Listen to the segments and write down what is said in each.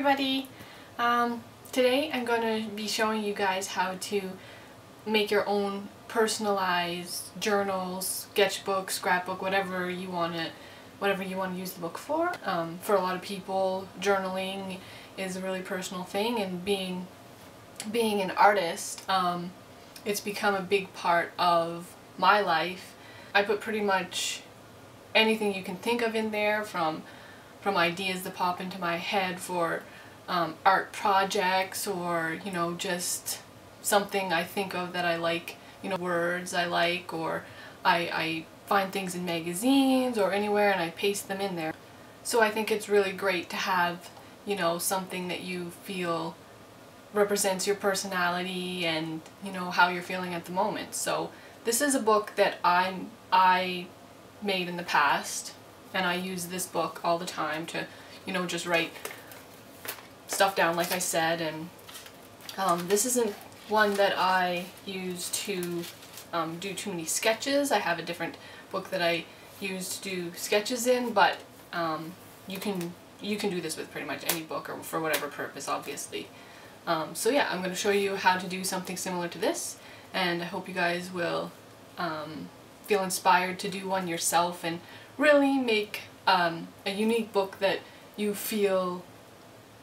everybody! Today I'm going to be showing you guys how to make your own personalized journals, sketchbook, scrapbook, whatever you want to use the book for. For a lot of people, journaling is a really personal thing, and being an artist, it's become a big part of my life. I put pretty much anything you can think of in there, from ideas that pop into my head for art projects, or just something I think of that I like, words I like, or I find things in magazines or anywhere and I paste them in there. So I think it's really great to have something that you feel represents your personality and how you're feeling at the moment. So this is a book that I made in the past, and I use this book all the time to just write stuff down, like I said. And this isn't one that I use to do too many sketches. I have a different book that I use to do sketches in, but you can do this with pretty much any book or for whatever purpose, obviously. So yeah, I'm going to show you how to do something similar to this, and I hope you guys will feel inspired to do one yourself and really make a unique book that you feel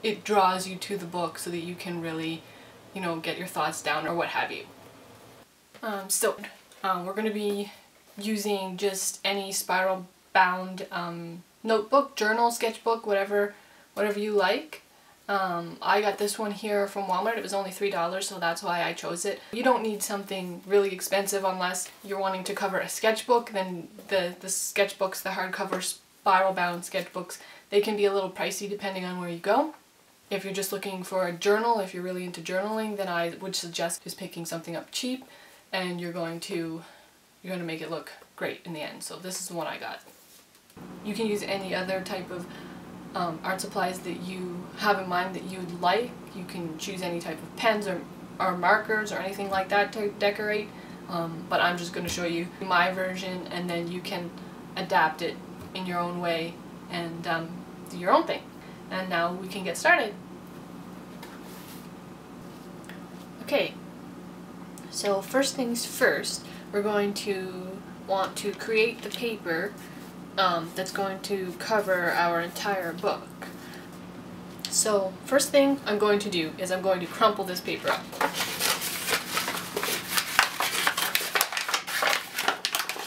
it draws you to the book, so that you can really get your thoughts down or what have you. We're going to be using just any spiral bound notebook, journal, sketchbook, whatever you like. I got this one here from Walmart. It was only $3, so that's why I chose it. You don't need something really expensive unless you're wanting to cover a sketchbook. Then the sketchbooks, the hardcover spiral bound sketchbooks, they can be a little pricey depending on where you go. If you're just looking for a journal, if you're really into journaling, then I would suggest just picking something up cheap, and you're going to make it look great in the end. So this is the one I got. You can use any other type of art supplies that you have in mind that you'd like. You can choose any type of pens or markers or anything like that to decorate, but I'm just going to show you my version, and then you can adapt it in your own way and do your own thing. And now we can get started. Okay, so first things first, we're going to want to create the paper that's going to cover our entire book. So first thing I'm going to do is I'm going to crumple this paper up.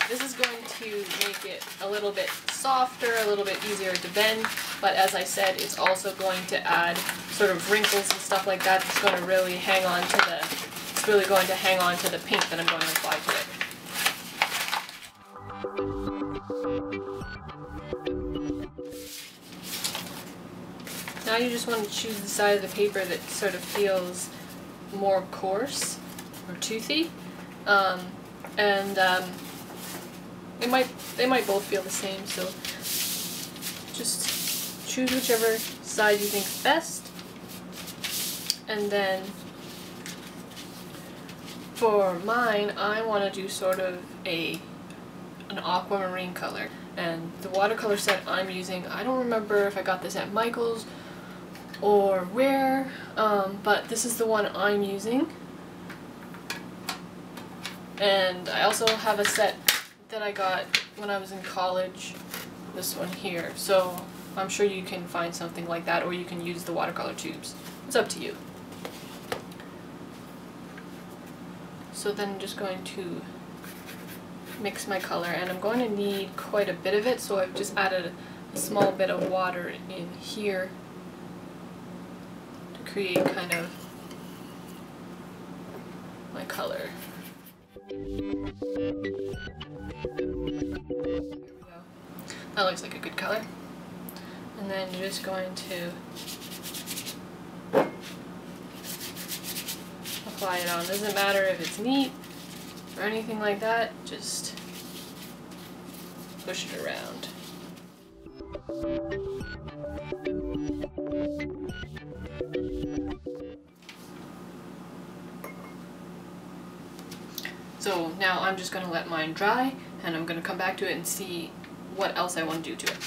This is going to make it a little bit softer, a little bit easier to bend, but as I said, it's also going to add sort of wrinkles and stuff like that. It's going to really hang on to the paint that I'm going to apply to it. Now you just want to choose the side of the paper that sort of feels more coarse or toothy, they might both feel the same, so just choose whichever side you think is best. And then for mine, I want to do sort of an aquamarine color. And the watercolor set I'm using, I don't remember if I got this at Michael's or where, but this is the one I'm using. And I also have a set that I got when I was in college, this one here. So I'm sure you can find something like that, or you can use the watercolor tubes. It's up to you. So then I'm just going to mix my color, and I'm going to need quite a bit of it, so I've just added a small bit of water in here to create kind of my color. There we go. That looks like a good color. And then you're just going to apply it on. Doesn't matter if it's neat or anything like that, just push it around. So now I'm just going to let mine dry, and I'm going to come back to it and see what else I want to do to it.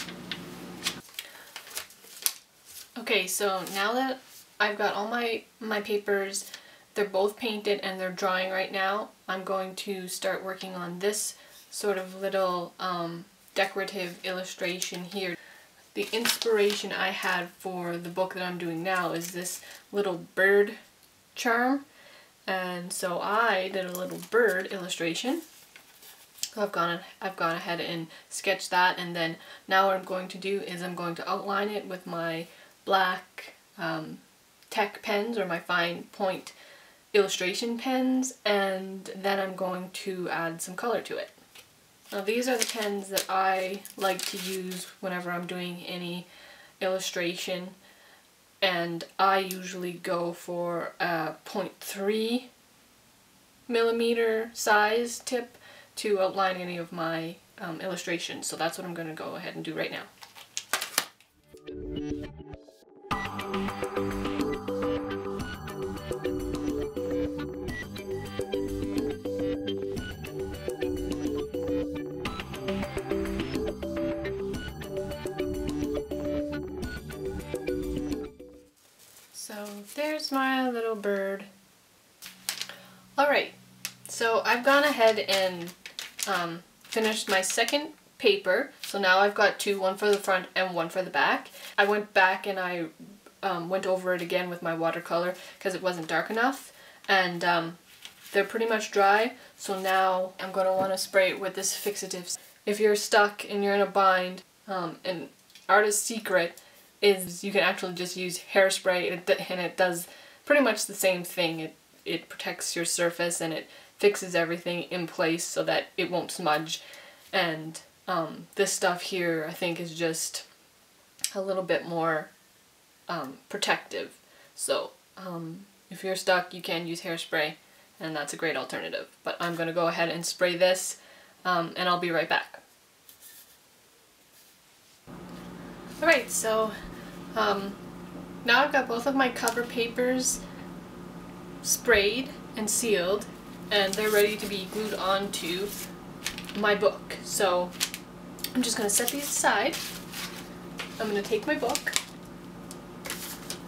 Okay, so now that I've got all my papers, they're both painted and they're drying right now, I'm going to start working on this sort of little decorative illustration here. The inspiration I had for the book that I'm doing now is this little bird charm, and so I did a little bird illustration. I've gone ahead and sketched that, and then now what I'm going to do is I'm going to outline it with my black Tech pens, or my fine point illustration pens, and then I'm going to add some color to it. Now these are the pens that I like to use whenever I'm doing any illustration, and I usually go for a 0.3 millimeter size tip to outline any of my illustrations. So that's what I'm going to go ahead and do right now. So there's my little bird. Alright, so I've gone ahead and finished my second paper. So now I've got two, one for the front and one for the back. I went back and I went over it again with my watercolor because it wasn't dark enough, and they're pretty much dry. So now I'm going to want to spray it with this fixative. If you're stuck and you're in a bind, an artist's secret is you can actually just use hairspray, and it does pretty much the same thing. It protects your surface and it fixes everything in place so that it won't smudge. And this stuff here I think is just a little bit more protective. So if you're stuck, you can use hairspray, and that's a great alternative. But I'm going to go ahead and spray this, and I'll be right back. Alright, so now I've got both of my cover papers sprayed and sealed, and they're ready to be glued onto my book. So I'm just going to set these aside. I'm going to take my book.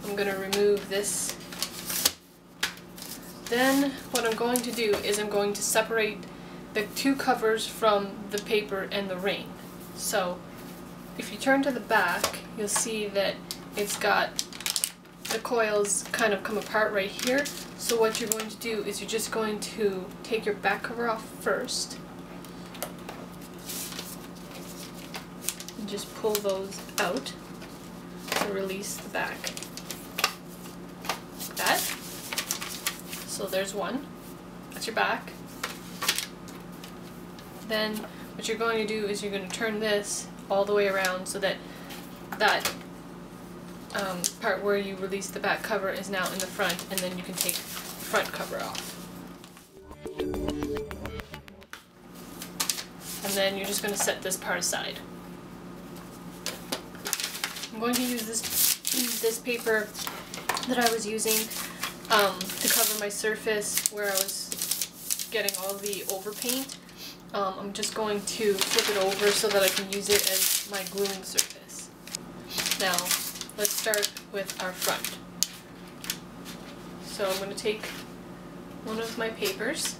I'm going to remove this. Then what I'm going to do is I'm going to separate the two covers from the paper and the ring. So if you turn to the back, you'll see that it's got the coils kind of come apart right here. So what you're going to do is you're just going to take your back cover off first and just pull those out to release the back. Like that. So there's one. That's your back. Then what you're going to do is you're going to turn this all the way around so that that part where you release the back cover is now in the front, and then you can take the front cover off. And then you're just going to set this part aside. I'm going to use this paper that I was using to cover my surface where I was getting all the overpaint. I'm just going to flip it over so that I can use it as my gluing surface. Now, let's start with our front. So I'm going to take one of my papers.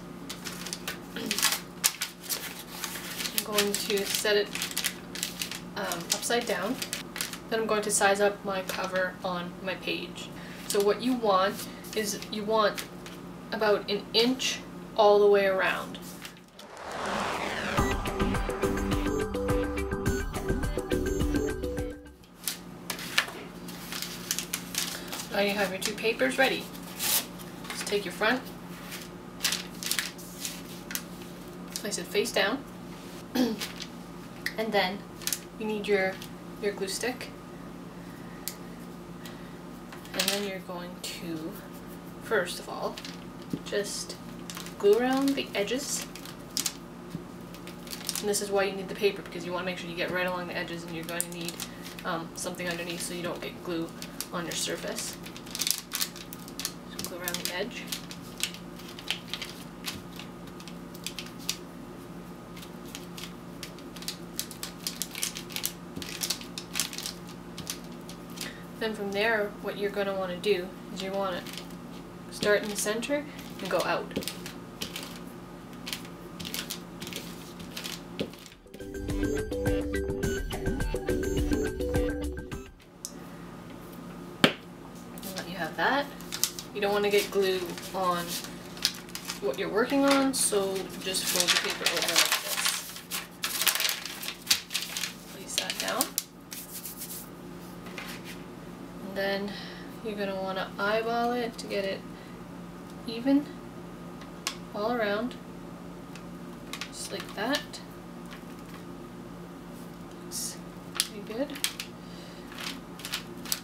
I'm going to set it upside down. Then I'm going to size up my cover on my page. So what you want is you want about an inch all the way around. Now you have your two papers ready. Just take your front, place it face down, and then you need your glue stick, and then you're going to, first of all, just glue around the edges. And this is why you need the paper, because you want to make sure you get right along the edges, and you're going to need something underneath so you don't get glue on your surface. Just glue around the edge. Then from there, what you're going to want to do is you want to start in the center and go out. And let you have that. You don't want to get glue on what you're working on, so just fold the paper over like this. Place that down. And then you're going to want to eyeball it to get it even all around, just like that. Looks pretty good.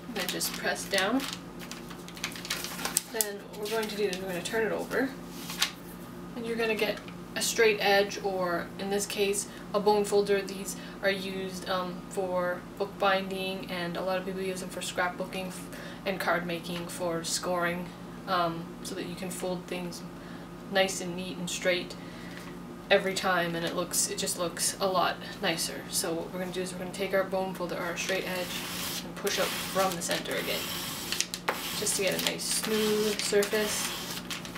And then just press down. Then what we're going to do is we're going to turn it over, and you're going to get a straight edge, or in this case a bone folder. These are used for bookbinding, and a lot of people use them for scrapbooking and card making for scoring, so that you can fold things nice and neat and straight every time, and it just looks a lot nicer. So what we're going to do is we're going to take our bone folder, our straight edge, and push up from the center again, just to get a nice smooth surface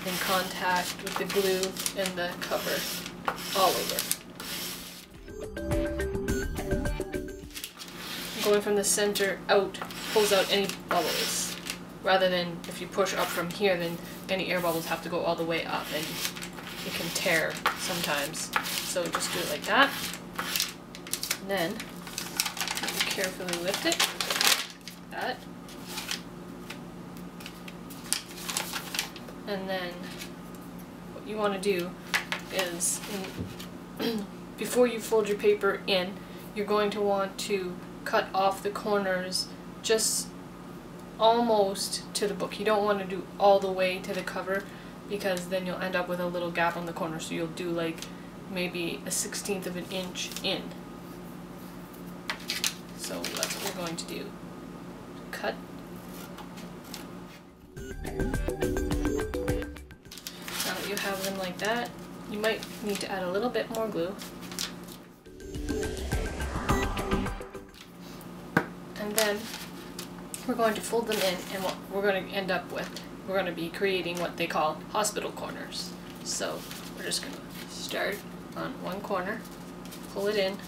in contact with the glue and the cover all over. Going from the center out pulls out any bubbles, rather than if you push up from here, then any air bubbles have to go all the way up and it can tear sometimes. So just do it like that. And then you carefully lift it, like that. And then what you want to do is, before you fold your paper in, you're going to want to cut off the corners just almost to the book. You don't want to do all the way to the cover, because then you'll end up with a little gap on the corner. So you'll do like maybe a 1/16 of an inch in. So that's what we're going to do. Cut. Now that you have them like that, you might need to add a little bit more glue. And then we're going to fold them in, and what we're going to end up with, we're going to be creating what they call hospital corners. So we're just going to start on one corner, pull it in,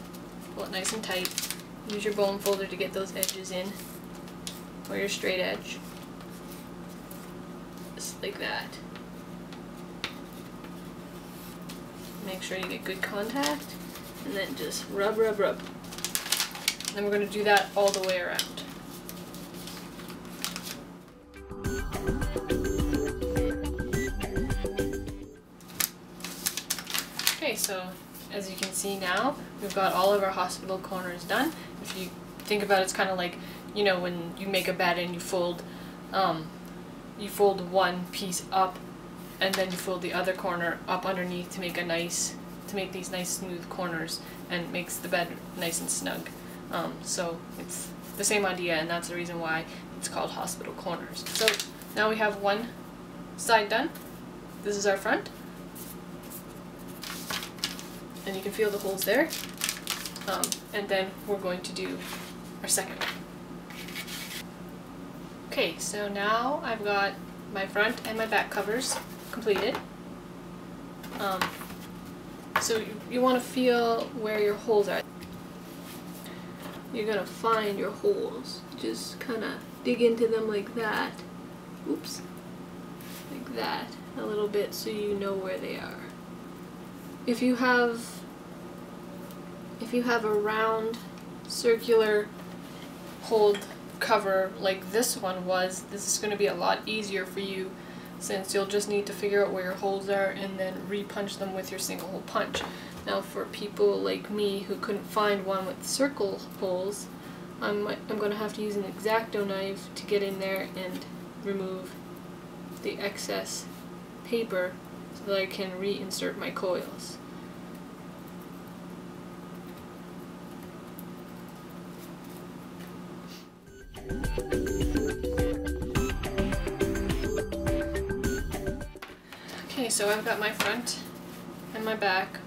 pull it nice and tight, use your bone folder to get those edges in, or your straight edge, just like that. Make sure you get good contact, and then just rub, rub, rub. Then we're going to do that all the way around. Okay, so as you can see now, we've got all of our hospital corners done. If you think about it, it's kind of like, you know, when you make a bed and you fold one piece up, and then you fold the other corner up underneath to make these nice smooth corners, and it makes the bed nice and snug. So it's the same idea, and that's the reason why it's called hospital corners. So now we have one side done. This is our front, and you can feel the holes there. And then we're going to do our second one. Okay, so now I've got my front and my back covers completed. So you want to feel where your holes are. You're going to find your holes. Just kind of dig into them like that. Oops. Like that. A little bit, so you know where they are. If you have a round circular hold cover like this one was, this is going to be a lot easier for you, since you'll just need to figure out where your holes are and then re-punch them with your single hole punch. Now for people like me who couldn't find one with circle holes, I'm going to have to use an Xacto knife to get in there and remove the excess paper so that I can reinsert my coils. Okay, so I've got my front and my back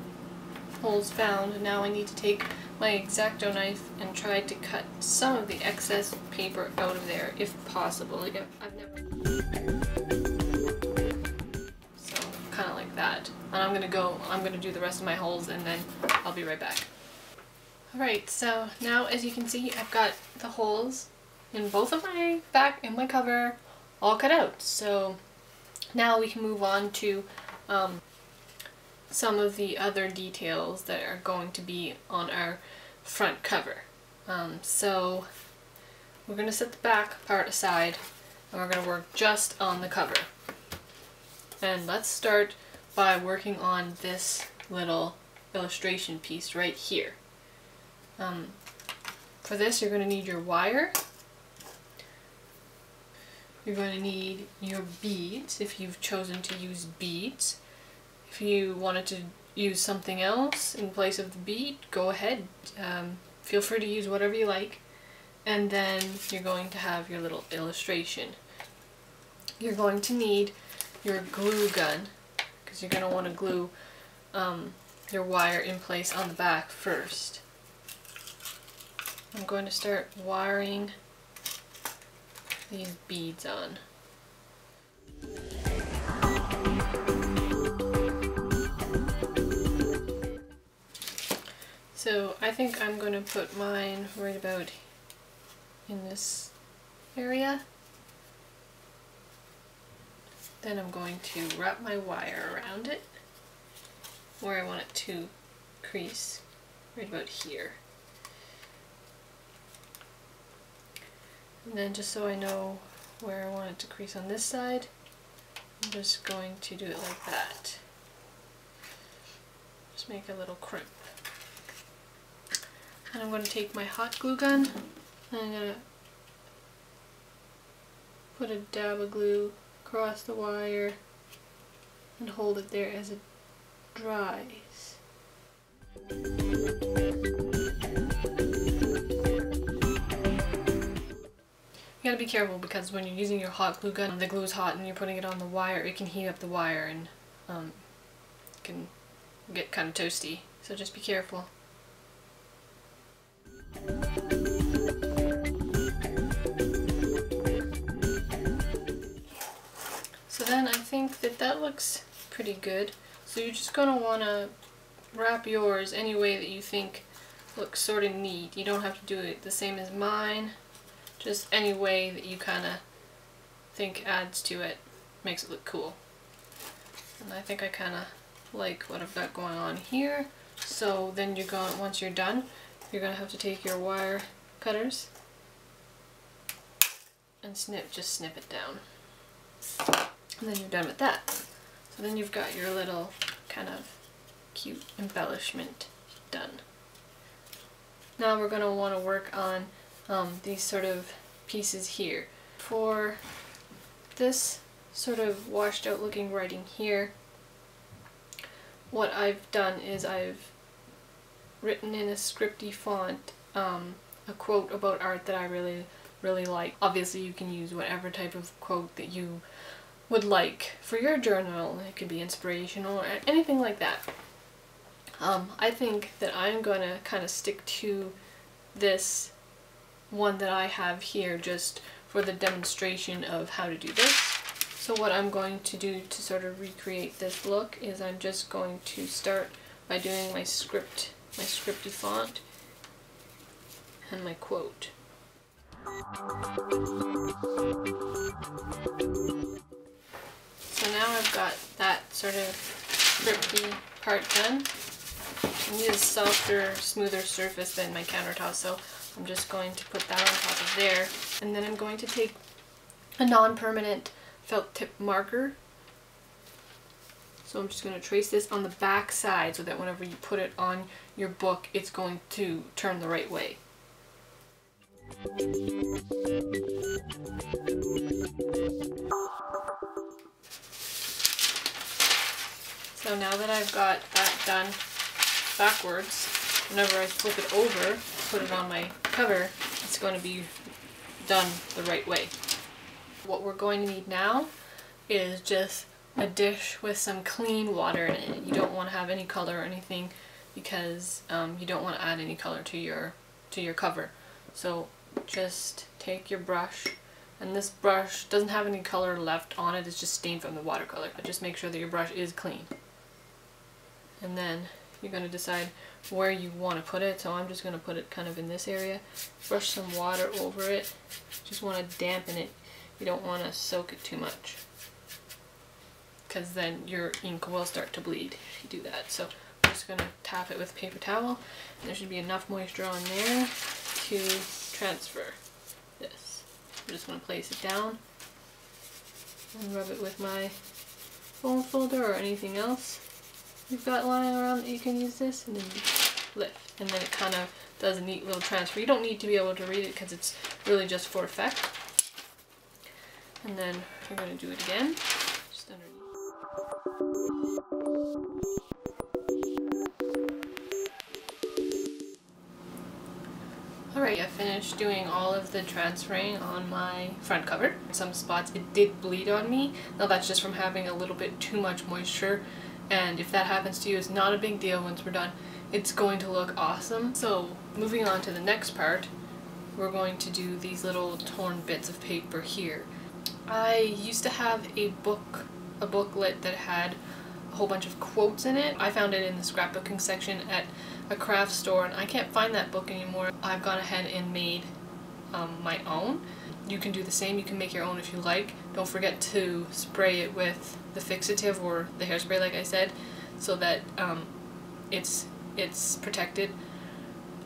holes found, and now I need to take my Xacto knife and tried to cut some of the excess paper out of there if possible. Like I've never... So kind of like that. And I'm gonna do the rest of my holes and then I'll be right back. Alright, so now as you can see I've got the holes in both of my back and my cover all cut out. So now we can move on to some of the other details that are going to be on our front cover. So we're going to set the back part aside and we're going to work just on the cover. And let's start by working on this little illustration piece right here. For this you're going to need your wire. You're going to need your beads if you've chosen to use beads. If you wanted to use something else in place of the bead, go ahead. Feel free to use whatever you like. And then you're going to have your little illustration. You're going to need your glue gun because you're going to want to glue your wire in place on the back first. I'm going to start wiring these beads on. So I think I'm going to put mine right about in this area. Then I'm going to wrap my wire around it where I want it to crease, right about here. And then just so I know where I want it to crease on this side, I'm just going to do it like that. Just make a little crimp. And I'm going to take my hot glue gun and I'm going to put a dab of glue across the wire and hold it there as it dries. You gotta be careful because when you're using your hot glue gun, the glue is hot and you're putting it on the wire, it can heat up the wire and can get kind of toasty. So just be careful. So then I think that looks pretty good. So you're just gonna wanna wrap yours any way that you think looks sort of neat. You don't have to do it the same as mine. Just any way that you kind of think adds to it, makes it look cool. And I think I kind of like what I've got going on here. So then you're going, once you're done, you're going to have to take your wire cutters and just snip it down. And then you're done with that. So then you've got your little kind of cute embellishment done. Now we're going to want to work on these sort of pieces here. For this sort of washed out looking writing here, what I've done is I've written in a scripty font a quote about art that I really like. Obviously you can use whatever type of quote that you would like for your journal. It could be inspirational or anything like that. I think that I'm gonna kind of stick to this one that I have here just for the demonstration of how to do this. So what I'm going to do to sort of recreate this look is I'm just going to start by doing my scripty font and my quote. So now I've got that sort of scripty part done. I need a softer, smoother surface than my countertop, so I'm just going to put that on top of there. And then I'm going to take a non-permanent felt tip marker. So I'm just going to trace this on the back side so that whenever you put it on your book, it's going to turn the right way. So now that I've got that done backwards, whenever I flip it over, put it on my cover, it's going to be done the right way. What we're going to need now is just a dish with some clean water in it. You don't want to have any color or anything because you don't want to add any color to your cover. So just take your brush, and this brush doesn't have any color left on it, it's just stained from the watercolor, but just make sure that your brush is clean. And then you're going to decide where you want to put it. So I'm just going to put it kind of in this area. Brush some water over it. Just want to dampen it. You don't want to soak it too much, because then your ink will start to bleed if you do that. So I'm just going to tap it with a paper towel. And there should be enough moisture on there to transfer this. I'm just going to place it down and rub it with my foam folder or anything else you've got lying around that you can use this, and then lift, and then it kind of does a neat little transfer. You don't need to be able to read it because it's really just for effect. And then you're going to do it again, just underneath. Alright, I finished doing all of the transferring on my front cover. In some spots it did bleed on me. Now that's just from having a little bit too much moisture, and if that happens to you, it's not a big deal. Once we're done, it's going to look awesome. So moving on to the next part, we're going to do these little torn bits of paper here. I used to have a booklet that had a whole bunch of quotes in it. I found it in the scrapbooking section at a craft store, and I can't find that book anymore. I've gone ahead and made my own. You can do the same. You can make your own if you like. Don't forget to spray it with the fixative or the hairspray, like I said, so that it's protected.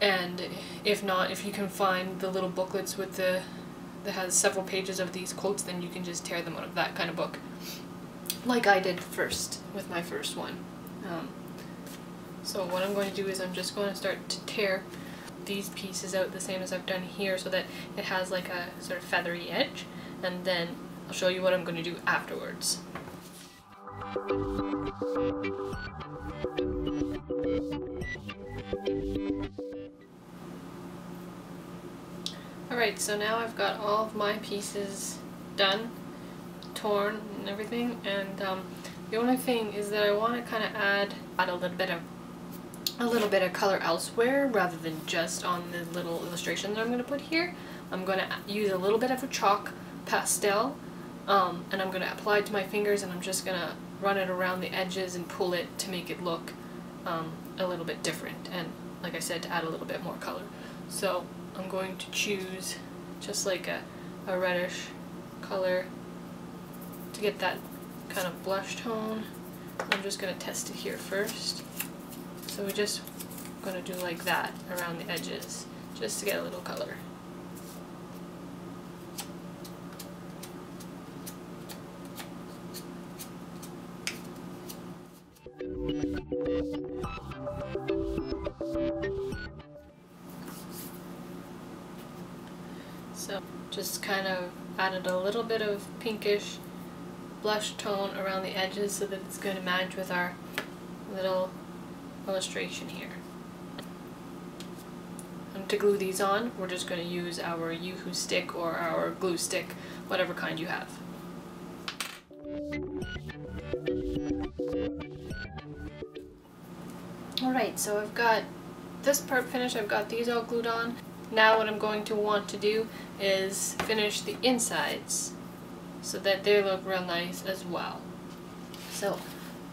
And if not, if you can find the little booklets with that has several pages of these quotes, then you can just tear them out of that kind of book, like I did first with my first one. So what I'm going to do is I'm just going to start to tear these pieces out the same as I've done here, so that it has like a sort of feathery edge, and then I'll show you what I'm going to do afterwards. Alright, so now I've got all of my pieces done, torn and everything, and the only thing is that I want to kind of add a little bit of color elsewhere rather than just on the little illustration that I'm going to put here. I'm going to use a little bit of a chalk pastel, and I'm going to apply it to my fingers, and I'm just going to run it around the edges and pull it to make it look a little bit different, and like I said, to add a little bit more color. So I'm going to choose just like a reddish color to get that kind of blush tone. I'm just going to test it here first. So we're just going to do like that around the edges, just to get a little color. So just kind of added a little bit of pinkish blush tone around the edges so that it's going to match with our little illustration here. And to glue these on, we're just going to use our Yoo-hoo stick or our glue stick, whatever kind you have. Alright, so I've got this part finished, I've got these all glued on. Now what I'm going to want to do is finish the insides so that they look real nice as well. So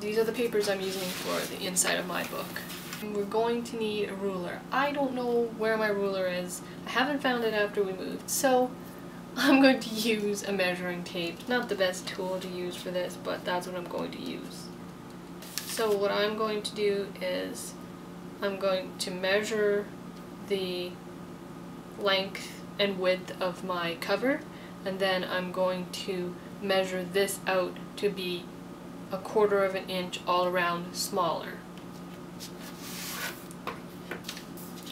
these are the papers I'm using for the inside of my book. And we're going to need a ruler. I don't know where my ruler is. I haven't found it after we moved, so I'm going to use a measuring tape. Not the best tool to use for this, but that's what I'm going to use. So what I'm going to do is I'm going to measure the length and width of my cover, and then I'm going to measure this out to be 1/4 of an inch all around smaller.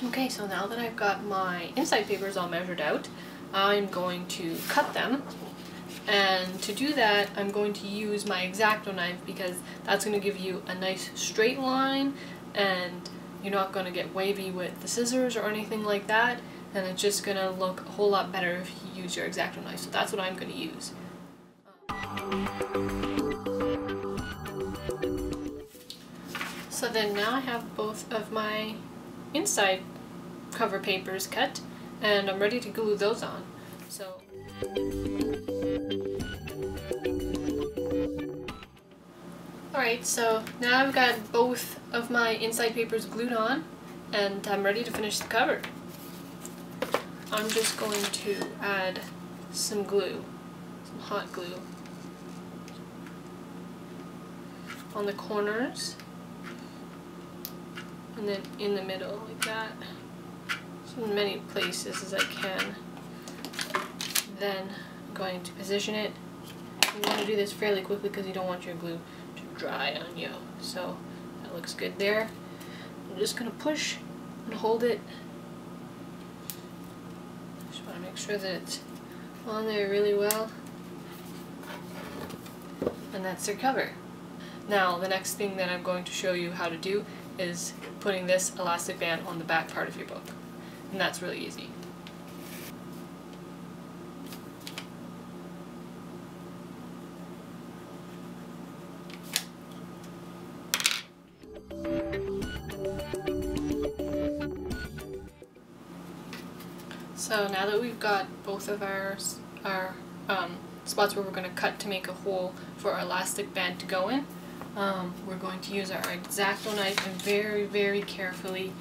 Okay, so now that I've got my inside papers all measured out, I'm going to cut them, and to do that I'm going to use my Xacto knife, because that's going to give you a nice straight line, and you're not going to get wavy with the scissors or anything like that, and it's just going to look a whole lot better if you use your Xacto knife. So that's what I'm going to use. So So then now I have both of my inside cover papers cut and I'm ready to glue those on. So alright, so now I've got both of my inside papers glued on and I'm ready to finish the cover. I'm just going to add some glue, some hot glue on the corners and then in the middle like that, so in many places as I can. Then I'm going to position it. You want to do this fairly quickly because you don't want your glue to dry on you. So that looks good there. I'm just going to push and hold it. Just want to make sure that it's on there really well. And that's your cover. Now the next thing that I'm going to show you how to do is putting this elastic band on the back part of your book. And that's really easy. So now that we've got both of our spots where we're going to cut to make a hole for our elastic band to go in, we're going to use our Xacto knife and very, very carefully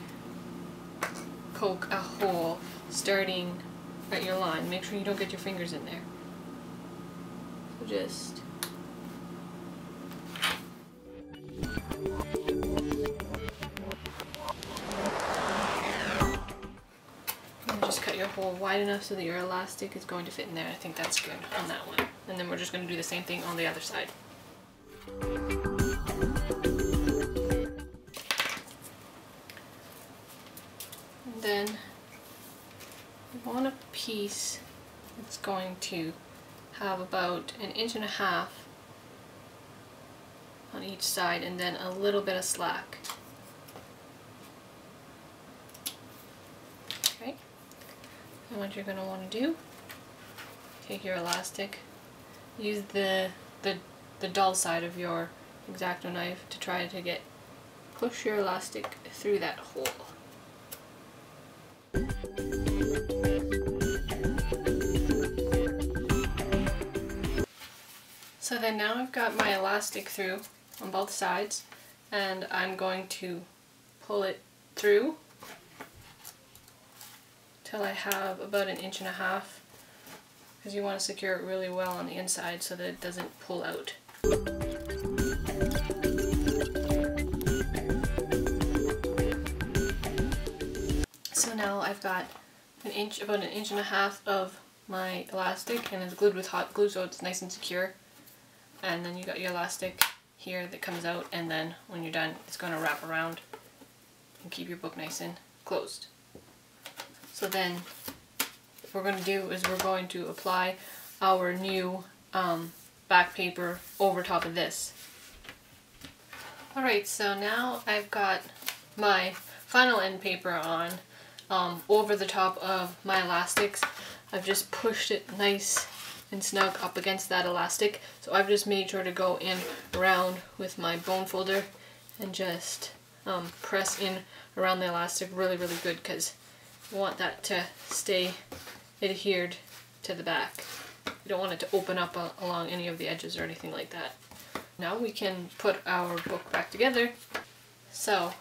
poke a hole starting at your line. Make sure you don't get your fingers in there. So just cut your hole wide enough so that your elastic is going to fit in there. I think that's good on that one. And then we're just going to do the same thing on the other side. And then we want a piece that's going to have about 1.5 inches on each side and then a little bit of slack. Okay. And what you're going to want to do, take your elastic, use the dull side of your Xacto knife to try to push your elastic through that hole. So then now I've got my elastic through on both sides and I'm going to pull it through till I have about 1.5 inches, because you want to secure it really well on the inside so that it doesn't pull out. So now I've got about 1.5 inches of my elastic and it's glued with hot glue so it's nice and secure. And then you got your elastic here that comes out, and then when you're done it's going to wrap around and keep your book nice and closed. So then what we're going to do is we're going to apply our new back paper over top of this. Alright, so now I've got my final end paper on over the top of my elastics. I've just pushed it nice and snug up against that elastic. So I've just made sure to go in around with my bone folder and just press in around the elastic really, really good, because you want that to stay adhered to the back. You don't want it to open up along any of the edges or anything like that. Now we can put our book back together. So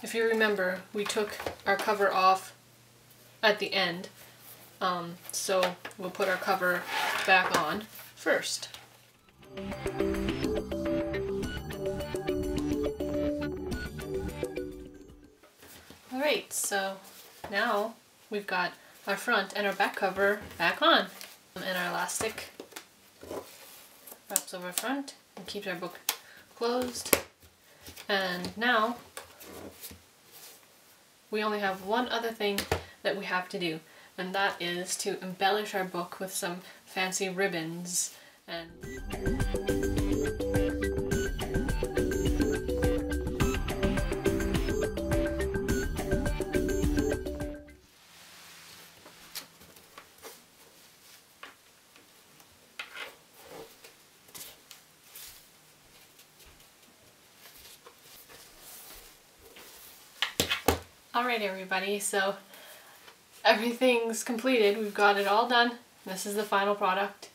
if you remember, we took our cover off at the end. So we'll put our cover back on first. Alright, so now we've got our front and our back cover back on. And our elastic wraps over front and keeps our book closed. And now we only have one other thing that we have to do, and that is to embellish our book with some fancy ribbons. And Alright everybody, so everything's completed. We've got it all done. This is the final product.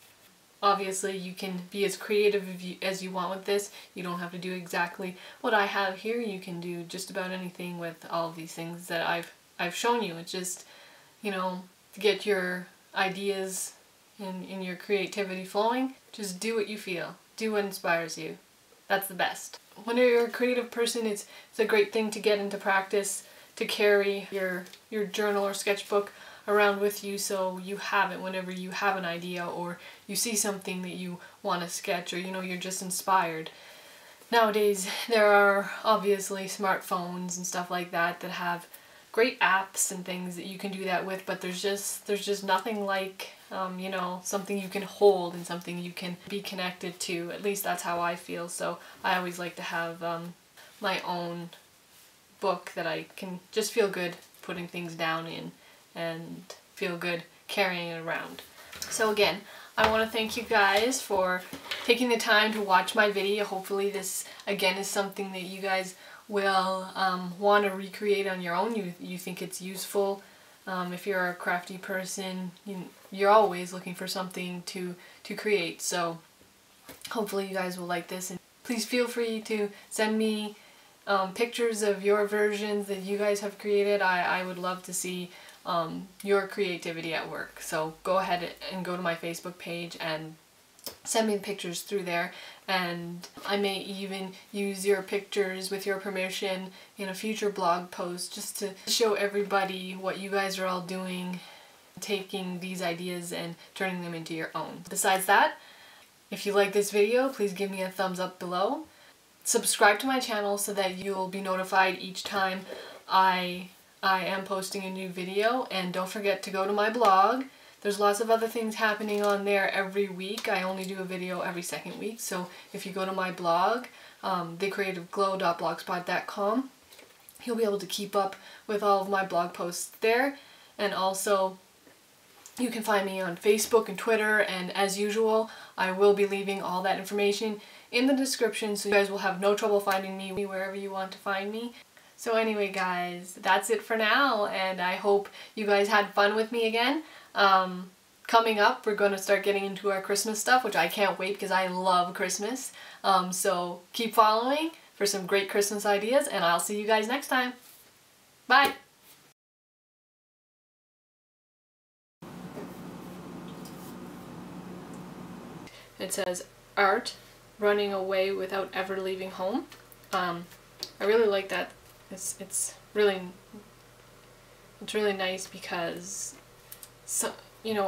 Obviously you can be as creative as you want with this. You don't have to do exactly what I have here. You can do just about anything with all of these things that I've shown you. It's just, you know, to get your ideas and your creativity flowing, just do what you feel. Do what inspires you. That's the best. When you're a creative person, it's a great thing to get into practice, to carry your journal or sketchbook around with you so you have it whenever you have an idea or you see something that you want to sketch, or you're just inspired. Nowadays there are obviously smartphones and stuff like that that have great apps and things that you can do that with, but there's just nothing like something you can hold and something you can be connected to. At least that's how I feel. So I always like to have my own book that I can just feel good putting things down in and feel good carrying it around. So again, I want to thank you guys for taking the time to watch my video. Hopefully this again is something that you guys will want to recreate on your own. You think it's useful. If you're a crafty person, you're always looking for something to create. So hopefully you guys will like this, and please feel free to send me pictures of your versions that you guys have created. I would love to see your creativity at work. So go ahead and go to my Facebook page and send me the pictures through there, and I may even use your pictures with your permission in a future blog post just to show everybody what you guys are all doing, taking these ideas and turning them into your own. Besides that, if you like this video, please give me a thumbs up below. Subscribe to my channel so that you'll be notified each time I am posting a new video, and don't forget to go to my blog. There's lots of other things happening on there every week. I only do a video every second week, so if you go to my blog, thecreativeglow.blogspot.com, you'll be able to keep up with all of my blog posts there. And also, you can find me on Facebook and Twitter, and as usual, I will be leaving all that information in the description, so you guys will have no trouble finding me wherever you want to find me. So anyway guys, that's it for now, and I hope you guys had fun with me again. Coming up, we're going to start getting into our Christmas stuff, which I can't wait because I love Christmas. So keep following for some great Christmas ideas, and I'll see you guys next time. Bye! It says, art, running away without ever leaving home. I really like that. It's really nice because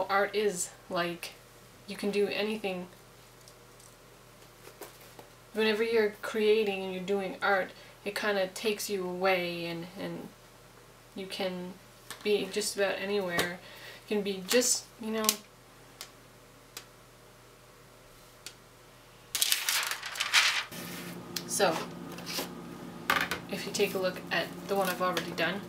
art is like, you can do anything. Whenever you're creating and you're doing art, it kind of takes you away, and you can be just about anywhere. You can be just, So, if you take a look at the one I've already done,